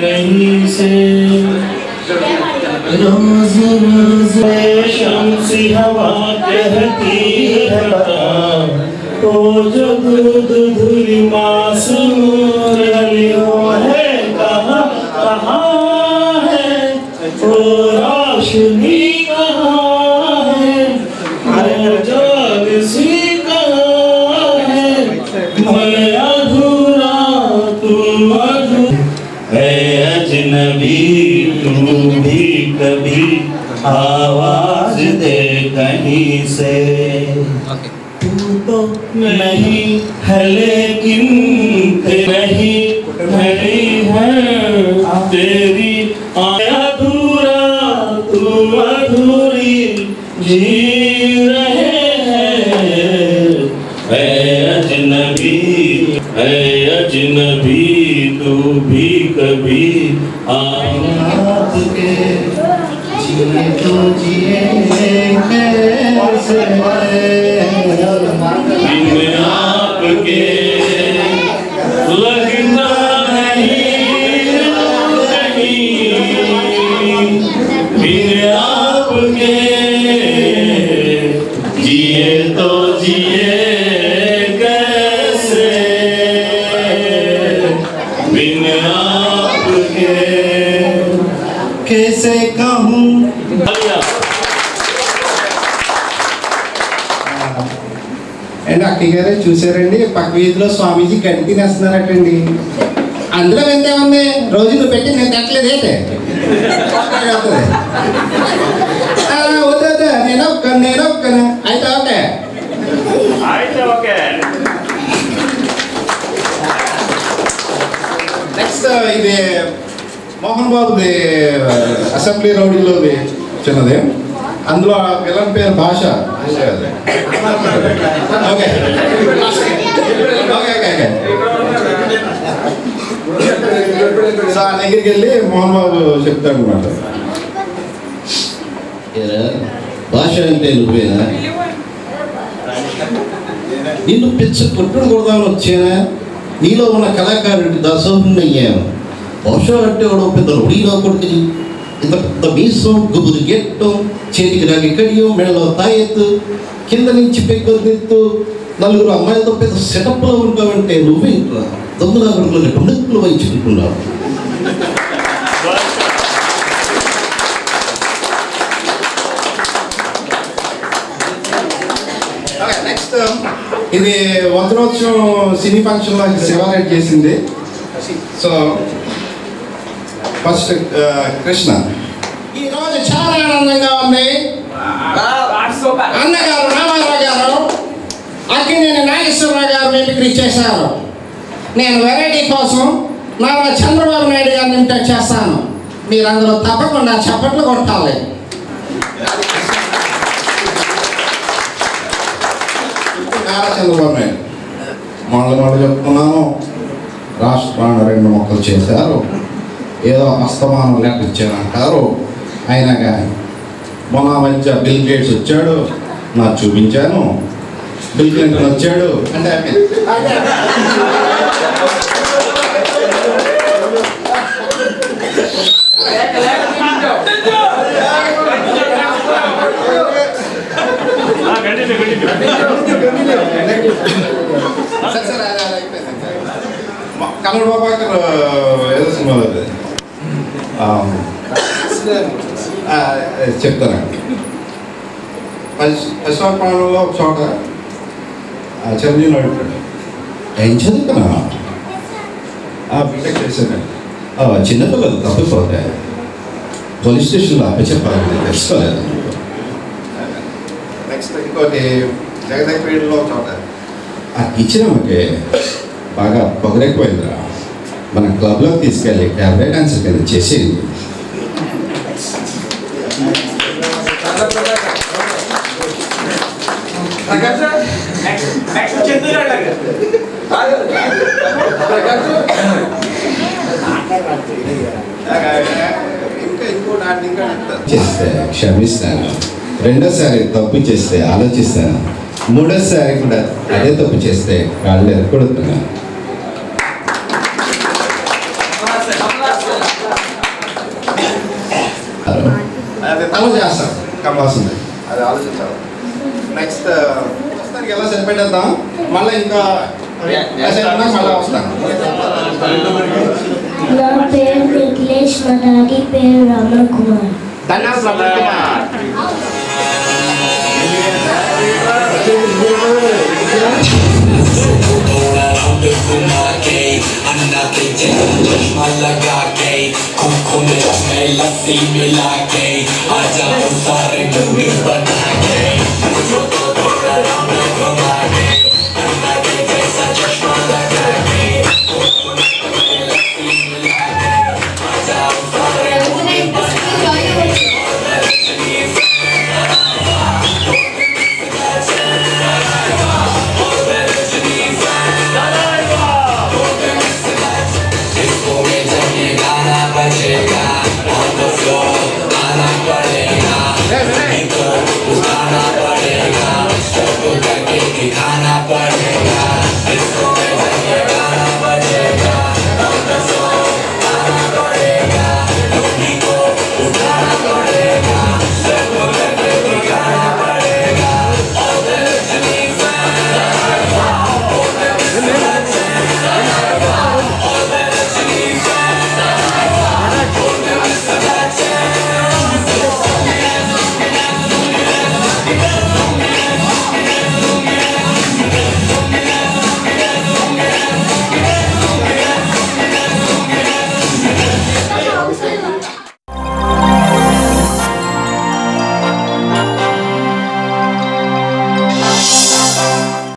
कहीं से रोज रोज शम्सी हवा कहती है ओ जो दूध धुली मासूम गलियों है कहाँ कहाँ है ओ रोशनी कहाँ है जाग सी कहाँ है मैं अधूरा तुम अधूरा है अजनबी तू भी कभी आवाज दे कहीं से तू तो नहीं है लेकिन नहीं है तेरी अधूरा तुम अधूरी जी रहे हैं अजनबी तू भी कभी आवाज के जिए तो जिए कैसे बिन आपके लगता नहीं बिन आपके जिए तो जिए कैसे बिन आपके कैसे कहूँ అండ్ అక్కయ్య గారే చూసారండి పక్క వీధిలో స్వామీజీ గడ్డి తినేస్తున్నారటండి. అందులో వింతే ఉంది రోజు నువ్వు పెట్టి నేను తిట్టలేదు అయితే వద్దా నేను ఒక్కను అయితే ఓకే నెక్స్ట్ ఇది మోహన్ బాబుది అసెంబ్లీ రౌడీలోది చిన్నది. అందులో పిల్లల పేరు భాష. ఓకే ఓకే ఓకే సో ఆ దగ్గరికి వెళ్ళి మోహన్ బాబు చెప్తాడు అనమాట. భాష అంటే నువ్వేనా? నిన్ను పిచ్చ కొట్టుడు కొడదామని వచ్చానా? నీలో ఉన్న కళాకారుడికి దాసోహుని అయ్యాను. భాష అంటే వాడు పెద్ద రొడీలో కొడుకుని ఇంత పెద్ద మీసం గుబురు గెట్టం చేతికి రాగి కడియం మెడలో తాయెత్తు కింద నుంచి పెగ్గొద్దు నలుగురు అమ్మాయిలతో పెద్ద సెటప్లో ఉంటావంటే నువ్వే ఇంట్లో దొంగలాగుడులో డుండక్కులు వహించుకుంటున్నావు. నెక్స్ట్ ఇది 100వ సంవత్సరం సినీ ఫంక్షన్లో శివారెడ్డి చేసింది. So first Krishna. ఈరోజు చాలా ఆనందంగా ఉంది. అన్నగారు రామారావు గారు అక్కినేని నాగేశ్వరరావు గారు మిమిక్రీ చేశారు. నేను వెరైటీ కోసం నారా చంద్రబాబు నాయుడు గారిని ఇమిటేట్ చేస్తాను. మీరందరూ తప్పకుండా చప్పట్లు కొట్టాలి. నారా చంద్రబాబు నాయుడు మొదలు చెప్తున్నాను. రాష్ట్రాన్ని 2 మొక్కలు చేశారు. ఏదో అస్తమానం లెక్క ఇచ్చారంటారు. అయినా కానీ మొన్న మధ్య బిల్ గేట్స్ వచ్చాడు, నాకు చూపించాను. బిల్ క్లింటన్ వచ్చాడు అంటే కన్నడ బాబాకర్ ఏదో సినిమాలో చెప్తానండి. అశ్వాపాలలో ఒక చోట చదివిన అడుగుతాడు, ఏం చదువుతున్నా? బీటెక్ చేశానండి. చిన్నపిల్లలు తప్పిపోతే పోలీస్ స్టేషన్లో అప్పచెప్పాలని తెలుసుకోలేదు. నెక్స్ట్ ఇంకోటి జగదేక్పేటలో ఒక చోట ఆ కిచెన్ ఆమెకి బాగా పొగరెక్కువైందిరా, మన క్లబ్లోకి తీసుకెళ్ళి క్యాబరే డాన్సర్ కింద చేసేది. చేస్తే క్షమిస్తాను, రెండోసారి తప్పు చేస్తే ఆలోచిస్తాను, మూడోసారి కూడా అదే తప్పు చేస్తే కాళ్ళు ఎరకొడుతున్నాను. అది తల చేస్తాం కంపల్సరీ, అది ఆలోచించాలి. నెక్స్ట్ ప్రస్తుతానికి ఎలా సరిపెట్టేద్దాం, మళ్ళీ ఇంకా మళ్ళీ వస్తాను. నా పేరు నిఖిలేష్, మా డాడీ పేరు రమణ కుమార్. चश्मा लगा के खोखो में लस्सी मिला के आजा सारे मुंडे बना के